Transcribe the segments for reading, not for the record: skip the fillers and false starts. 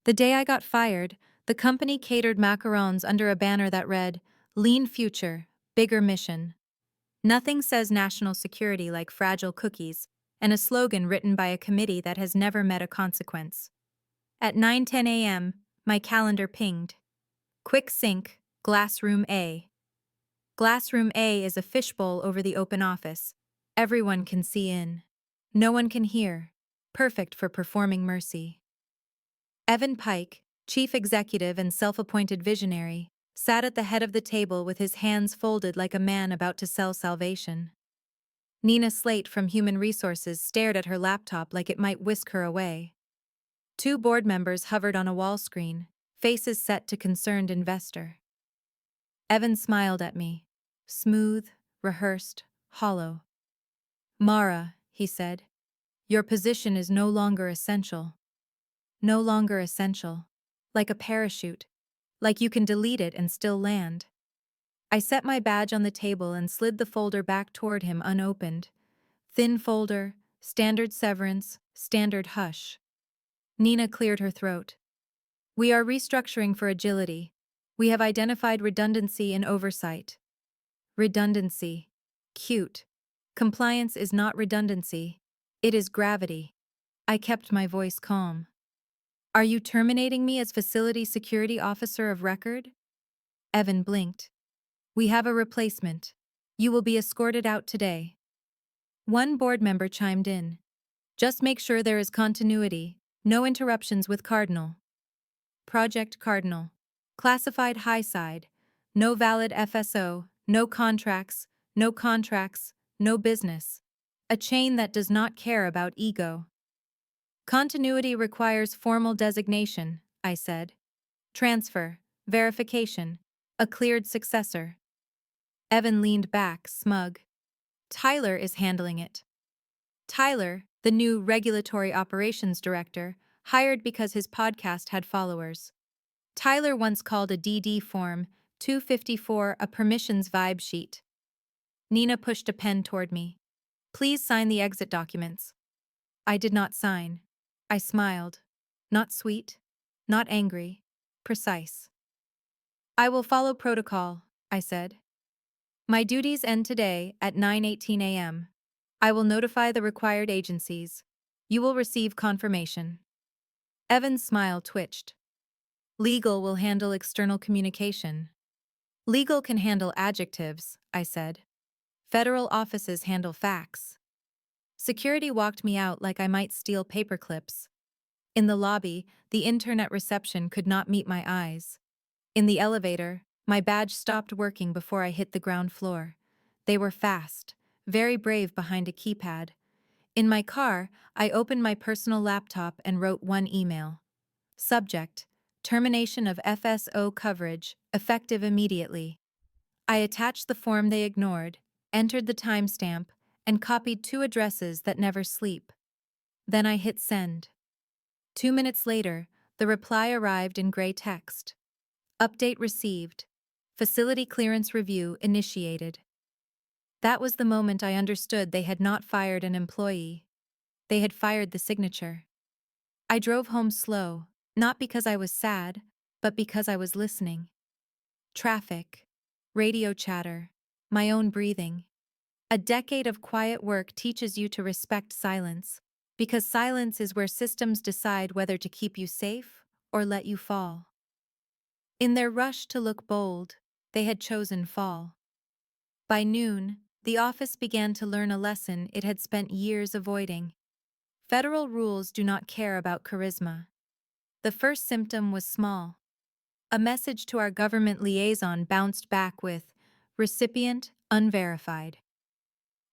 The day I got fired, the company catered macarons under a banner that read, "Lean Future, Bigger Mission." Nothing says national security like fragile cookies, and a slogan written by a committee that has never met a consequence. At 9:10 a.m., my calendar pinged. Quick sync, Glass Room A. Glass Room A is a fishbowl over the open office. Everyone can see in. No one can hear. Perfect for performing mercy. Evan Pike, chief executive and self-appointed visionary, sat at the head of the table with his hands folded like a man about to sell salvation. Nina Slate from Human Resources stared at her laptop like it might whisk her away. Two board members hovered on a wall screen, faces set to concerned investor. Evan smiled at me. Smooth, rehearsed, hollow. "Mara," he said, "your position is no longer essential. No longer essential. Like a parachute. Like you can delete it and still land." I set my badge on the table and slid the folder back toward him unopened. Thin folder, standard severance, standard hush. Nina cleared her throat. "We are restructuring for agility. We have identified redundancy and oversight." Redundancy. Cute. Compliance is not redundancy. It is gravity. I kept my voice calm. "Are you terminating me as Facility Security Officer of Record?" Evan blinked. "We have a replacement. You will be escorted out today." One board member chimed in. "Just make sure there is continuity, no interruptions with Cardinal." Project Cardinal. Classified high side. No valid FSO, no contracts, no business. A chain that does not care about ego. "Continuity requires formal designation," I said. "Transfer, verification, a cleared successor." Evan leaned back, smug. "Tyler is handling it." Tyler, the new regulatory operations director, hired because his podcast had followers. Tyler once called a DD form 254 a permissions vibe sheet. Nina pushed a pen toward me. "Please sign the exit documents." I did not sign. I smiled. Not sweet, not angry, precise. "I will follow protocol," I said. "My duties end today at 9:18 a.m. I will notify the required agencies. You will receive confirmation." Evan's smile twitched. "Legal will handle external communication." "Legal can handle adjectives," I said. "Federal offices handle facts." Security walked me out like I might steal paperclips. In the lobby, the internet reception could not meet my eyes. In the elevator, my badge stopped working before I hit the ground floor. They were fast, very brave behind a keypad. In my car, I opened my personal laptop and wrote one email. Subject: termination of FSO coverage, effective immediately. I attached the form they ignored, entered the timestamp, and copied 2 addresses that never sleep. Then I hit send. 2 minutes later, the reply arrived in gray text. Update received. Facility clearance review initiated. That was the moment I understood they had not fired an employee. They had fired the signature. I drove home slow, not because I was sad, but because I was listening. Traffic, radio chatter, my own breathing. A decade of quiet work teaches you to respect silence, because silence is where systems decide whether to keep you safe or let you fall. In their rush to look bold, they had chosen fall. By noon, the office began to learn a lesson it had spent years avoiding. Federal rules do not care about charisma. The first symptom was small. A message to our government liaison bounced back with, "Recipient unverified."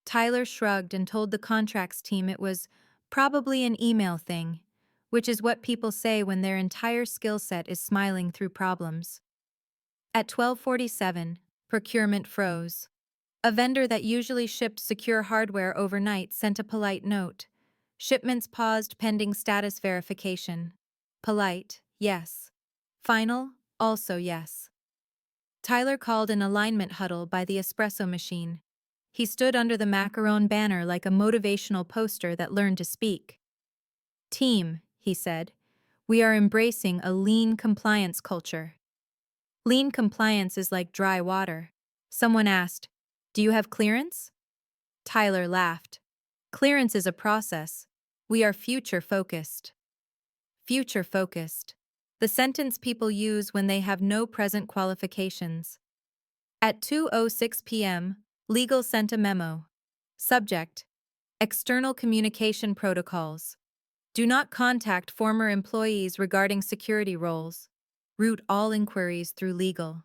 Tyler shrugged and told the contracts team it was probably an email thing, which is what people say when their entire skill set is smiling through problems. At 12:47, procurement froze. A vendor that usually shipped secure hardware overnight sent a polite note. Shipments paused pending status verification. Polite, yes. Final, also yes. Tyler called an alignment huddle by the espresso machine. He stood under the macaron banner like a motivational poster that learned to speak. "Team," he said, We are embracing a lean compliance culture. Lean compliance is like dry water. Someone asked, "Do you have clearance?" Tyler laughed. "Clearance is a process. We are future focused." Future focused. The sentence people use when they have no present qualifications. At 2:06 p.m., legal sent a memo. Subject: External communication protocols. Do not contact former employees regarding security roles. Route all inquiries through legal.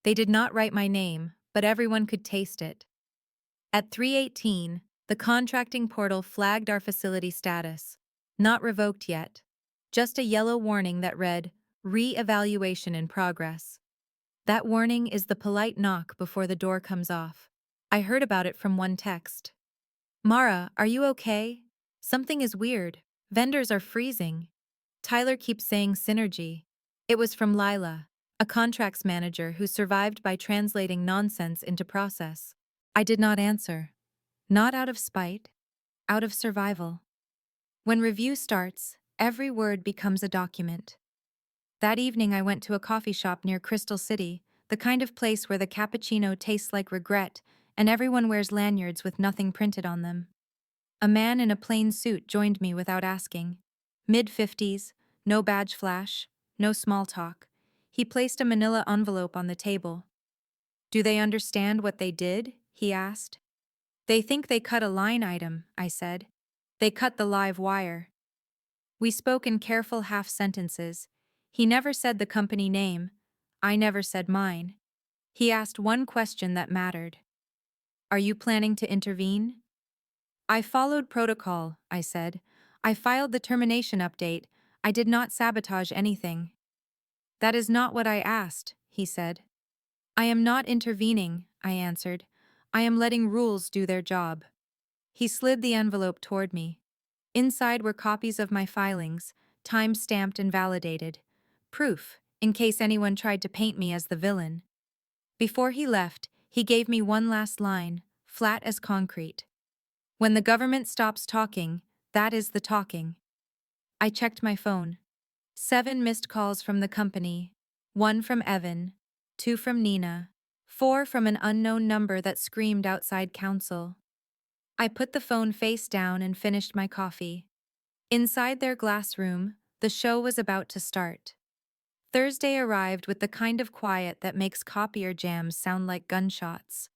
They did not write my name, but everyone could taste it. At 3:18, the contracting portal flagged our facility status. Not revoked yet. Just a yellow warning that read, "Re-evaluation in progress." That warning is the polite knock before the door comes off. I heard about it from one text. "Mara, are you okay? Something is weird. Vendors are freezing." Tyler keeps saying synergy. It was from Lila, a contracts manager who survived by translating nonsense into process. I did not answer. Not out of spite, out of survival. When review starts, every word becomes a document. That evening I went to a coffee shop near Crystal City, the kind of place where the cappuccino tastes like regret and everyone wears lanyards with nothing printed on them. A man in a plain suit joined me without asking. Mid-50s, no badge flash, no small talk. He placed a manila envelope on the table. "Do they understand what they did?" he asked. "They think they cut a line item," I said. "They cut the live wire." We spoke in careful half-sentences. He never said the company name. I never said mine. He asked one question that mattered. "Are you planning to intervene?" "I followed protocol," I said. "I filed the termination update. I did not sabotage anything." "That is not what I asked," he said. "I am not intervening," I answered. "I am letting rules do their job." He slid the envelope toward me. Inside were copies of my filings, time-stamped and validated. Proof, in case anyone tried to paint me as the villain. Before he left, he gave me one last line, flat as concrete. "When the government stops talking, that is the talking." I checked my phone. 7 missed calls from the company, 1 from Evan, 2 from Nina, 4 from an unknown number that screamed outside council. I put the phone face down and finished my coffee. Inside their glass room, the show was about to start. Thursday arrived with the kind of quiet that makes copier jams sound like gunshots.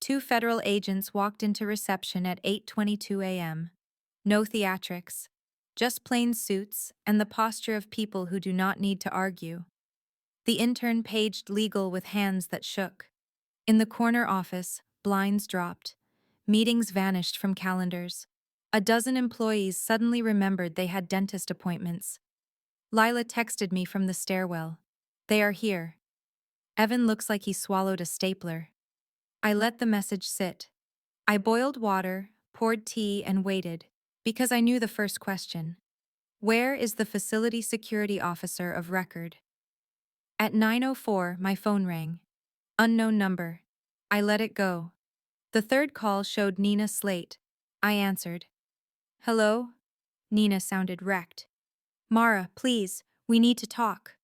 2 federal agents walked into reception at 8:22 a.m. No theatrics, just plain suits and the posture of people who do not need to argue. The intern paged legal with hands that shook. In the corner office, blinds dropped. Meetings vanished from calendars. A dozen employees suddenly remembered they had dentist appointments. Lila texted me from the stairwell. "They are here." Evan looks like he swallowed a stapler. I let the message sit. I boiled water, poured tea, and waited, because I knew the first question. Where is the facility security officer of record? At 9:04, my phone rang. Unknown number. I let it go. The third call showed Nina Slate. I answered. "Hello?" Nina sounded wrecked. "Mara, please, we need to talk."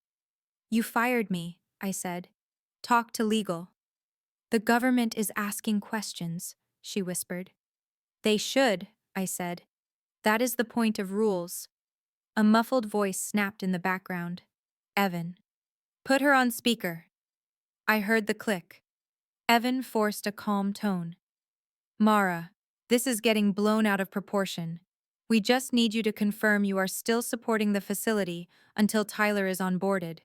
"You fired me," I said. "Talk to legal." "The government is asking questions," she whispered. "They should," I said. "That is the point of rules." A muffled voice snapped in the background. "Evan. Put her on speaker." I heard the click. Evan forced a calm tone. "Mara, this is getting blown out of proportion. We just need you to confirm you are still supporting the facility until Tyler is onboarded."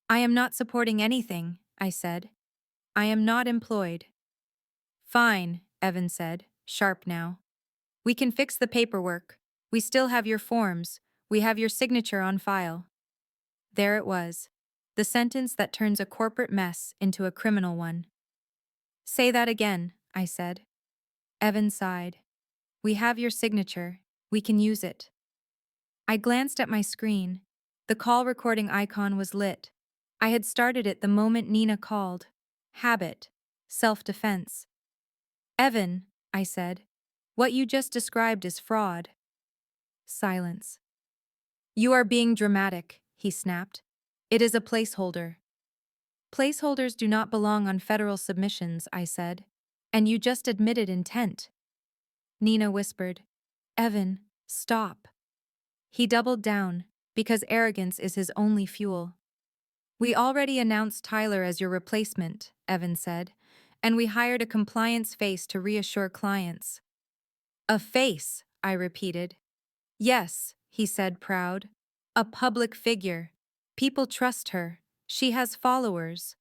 "I am not supporting anything," I said. "I am not employed." "Fine," Evan said, sharp now. "We can fix the paperwork. We still have your forms. We have your signature on file." There it was. The sentence that turns a corporate mess into a criminal one. "Say that again," I said. Evan sighed. "We have your signature. We can use it." I glanced at my screen. The call recording icon was lit. I had started it the moment Nina called. Habit. Self-defense. "Evan," I said, "what you just described is fraud." Silence. You are being dramatic, he snapped. It is a placeholder. Placeholders do not belong on federal submissions, I said. And you just admitted intent. Nina whispered. Evan, stop. He doubled down, because arrogance is his only fuel. We already announced Tyler as your replacement, Evan said, and we hired a compliance face to reassure clients. A face, I repeated. Yes, he said, proud. A public figure. People trust her. She has followers.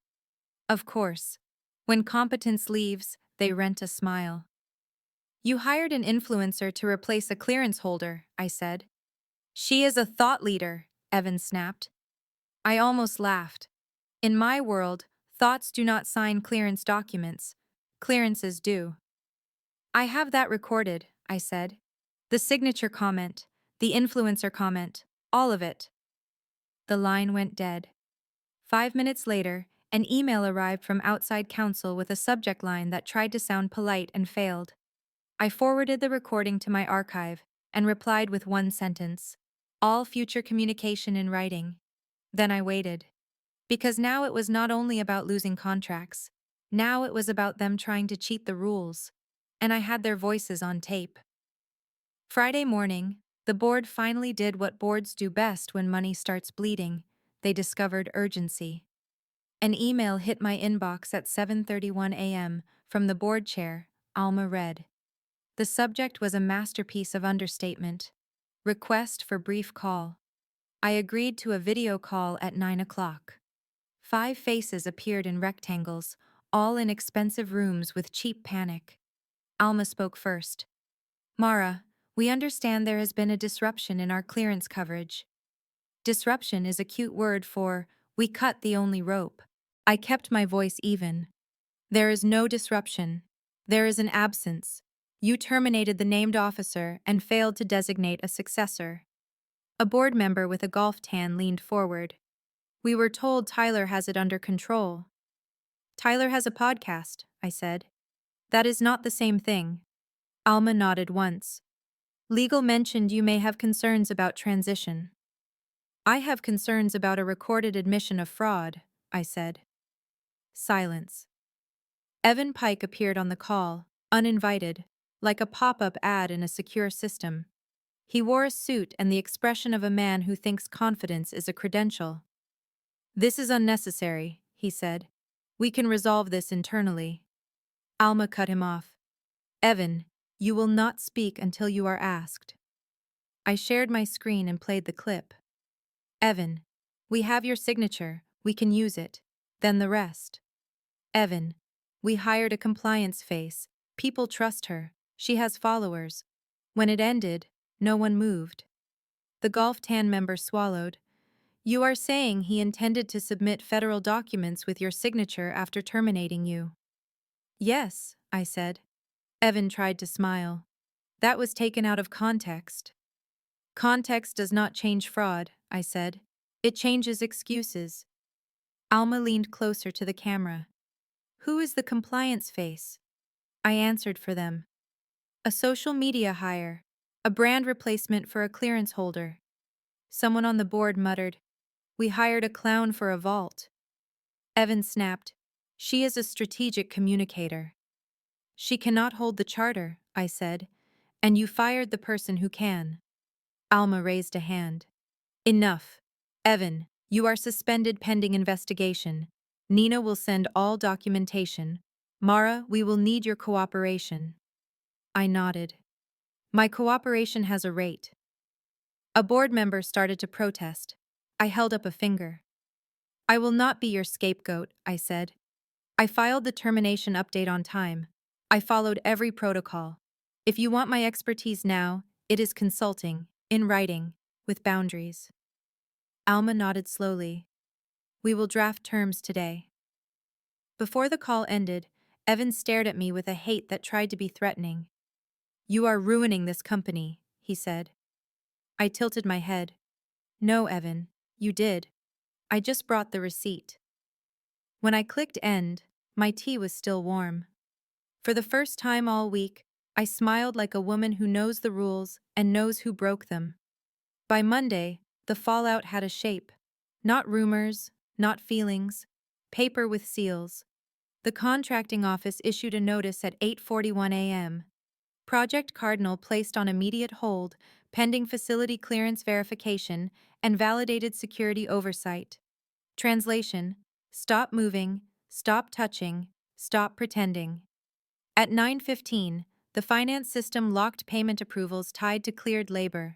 Of course. When competence leaves, they rent a smile. You hired an influencer to replace a clearance holder, I said. She is a thought leader, Evan snapped. I almost laughed. In my world, thoughts do not sign clearance documents. Clearances do. I have that recorded, I said. The signature comment, the influencer comment, all of it. The line went dead. 5 minutes later, an email arrived from outside counsel with a subject line that tried to sound polite and failed. I forwarded the recording to my archive and replied with one sentence. All future communication in writing. Then I waited. Because now it was not only about losing contracts. Now it was about them trying to cheat the rules. And I had their voices on tape. Friday morning, the board finally did what boards do best when money starts bleeding. They discovered urgency. An email hit my inbox at 7:31 a.m. from the board chair, Alma read. The subject was a masterpiece of understatement. Request for brief call. I agreed to a video call at 9 o'clock. 5 faces appeared in rectangles, all in expensive rooms with cheap panic. Alma spoke first. Mara, we understand there has been a disruption in our clearance coverage. Disruption is a cute word for, we cut the only rope. I kept my voice even. There is no disruption. There is an absence. You terminated the named officer and failed to designate a successor. A board member with a golf tan leaned forward. We were told Tyler has it under control. Tyler has a podcast, I said. That is not the same thing. Alma nodded once. Legal mentioned you may have concerns about transition. I have concerns about a recorded admission of fraud, I said. Silence. Evan Pike appeared on the call, uninvited, like a pop-up ad in a secure system. He wore a suit and the expression of a man who thinks confidence is a credential. This is unnecessary, he said. We can resolve this internally. Alma cut him off. Evan, you will not speak until you are asked. I shared my screen and played the clip. Evan, we have your signature, we can use it. Then the rest. Evan, we hired a compliance face. People trust her. She has followers. When it ended, no one moved. The golf tan member swallowed. You are saying he intended to submit federal documents with your signature after terminating you. Yes, I said. Evan tried to smile. That was taken out of context. Context does not change fraud, I said. It changes excuses. Alma leaned closer to the camera. Who is the compliance face? I answered for them. A social media hire. A brand replacement for a clearance holder. Someone on the board muttered, We hired a clown for a vault. Evan snapped, She is a strategic communicator. She cannot hold the charter, I said, and you fired the person who can. Alma raised a hand. Enough. Evan, you are suspended pending investigation. Nina will send all documentation. Mara, we will need your cooperation. I nodded. My cooperation has a rate. A board member started to protest. I held up a finger. I will not be your scapegoat, I said. I filed the termination update on time. I followed every protocol. If you want my expertise now, it is consulting, in writing, with boundaries. Alma nodded slowly. We will draft terms today. Before the call ended, Evan stared at me with a hate that tried to be threatening. You are ruining this company, he said. I tilted my head. No, Evan, you did. I just brought the receipt. When I clicked end, my tea was still warm. For the first time all week, I smiled like a woman who knows the rules and knows who broke them. By Monday, the fallout had a shape. Not rumors, not feelings. Paper with seals. The contracting office issued a notice at 8:41 a.m. Project Cardinal placed on immediate hold, pending facility clearance verification and validated security oversight. Translation: stop moving, stop touching, stop pretending. At 9:15, the finance system locked payment approvals tied to cleared labor.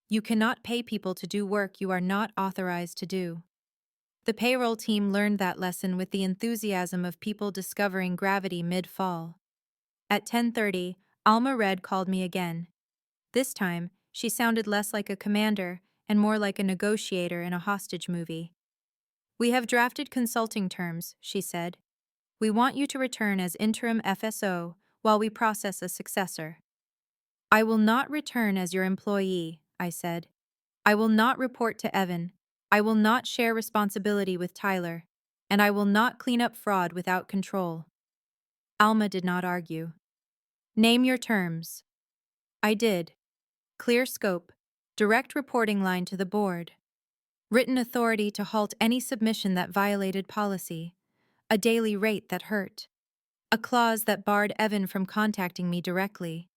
You cannot pay people to do work you are not authorized to do. The payroll team learned that lesson with the enthusiasm of people discovering gravity mid-fall. At 10:30, Alma Red called me again. This time, she sounded less like a commander and more like a negotiator in a hostage movie. "We have drafted consulting terms," she said. "We want you to return as interim FSO while we process a successor." "I will not return as your employee," I said. "I will not report to Evan. I will not share responsibility with Tyler. And I will not clean up fraud without control." Alma did not argue. "Name your terms." I did. Clear scope, direct reporting line to the board, written authority to halt any submission that violated policy, a daily rate that hurt, a clause that barred Evan from contacting me directly,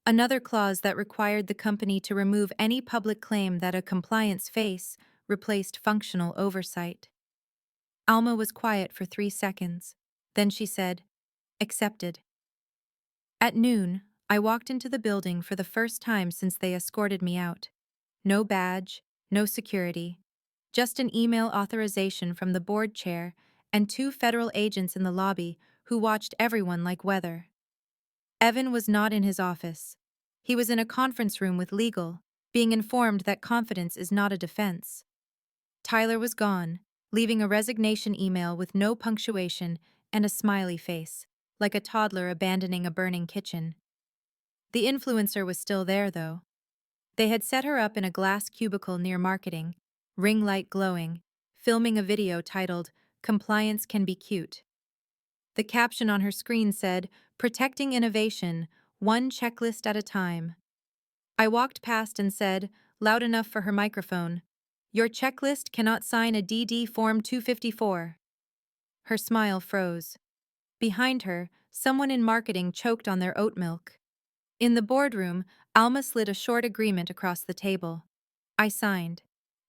another clause that required the company to remove any public claim that a compliance face replaced functional oversight. Alma was quiet for 3 seconds. Then she said, "Accepted." At noon, I walked into the building for the first time since they escorted me out. No badge, no security, just an email authorization from the board chair and 2 federal agents in the lobby who watched everyone like weather. Evan was not in his office. He was in a conference room with legal, being informed that confidence is not a defense. Tyler was gone, leaving a resignation email with no punctuation and a smiley face, like a toddler abandoning a burning kitchen. The influencer was still there, though. They had set her up in a glass cubicle near marketing, ring light glowing, filming a video titled, "Compliance Can Be Cute." The caption on her screen said, "Protecting innovation, one checklist at a time." I walked past and said, loud enough for her microphone, "Your checklist cannot sign a DD Form 254. Her smile froze. Behind her, someone in marketing choked on their oat milk. In the boardroom, Alma slid a short agreement across the table. I signed.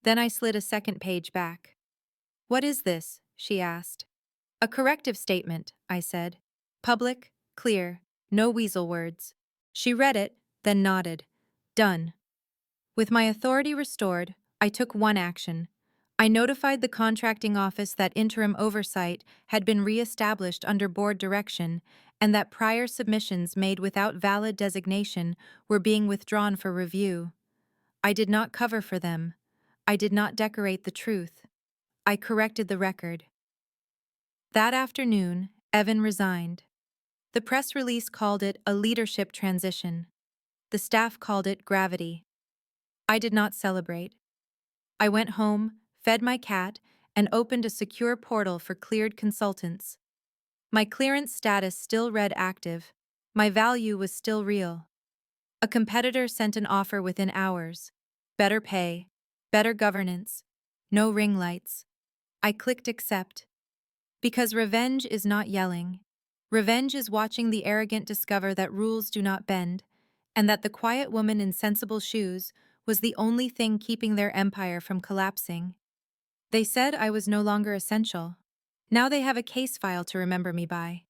Then I slid a second page back. "What is this?" she asked. "A corrective statement," I said. "Public, clear, no weasel words." She read it, then nodded. "Done." With my authority restored, I took one action. I notified the contracting office that interim oversight had been re-established under board direction and that prior submissions made without valid designation were being withdrawn for review. I did not cover for them. I did not decorate the truth. I corrected the record. That afternoon, Evan resigned. The press release called it a leadership transition. The staff called it gravity. I did not celebrate. I went home, fed my cat, and opened a secure portal for cleared consultants. My clearance status still read active. My value was still real. A competitor sent an offer within hours. Better pay, better governance, no ring lights. I clicked accept. Because revenge is not yelling. Revenge is watching the arrogant discover that rules do not bend, and that the quiet woman in sensible shoes was the only thing keeping their empire from collapsing. They said I was no longer essential. Now they have a case file to remember me by.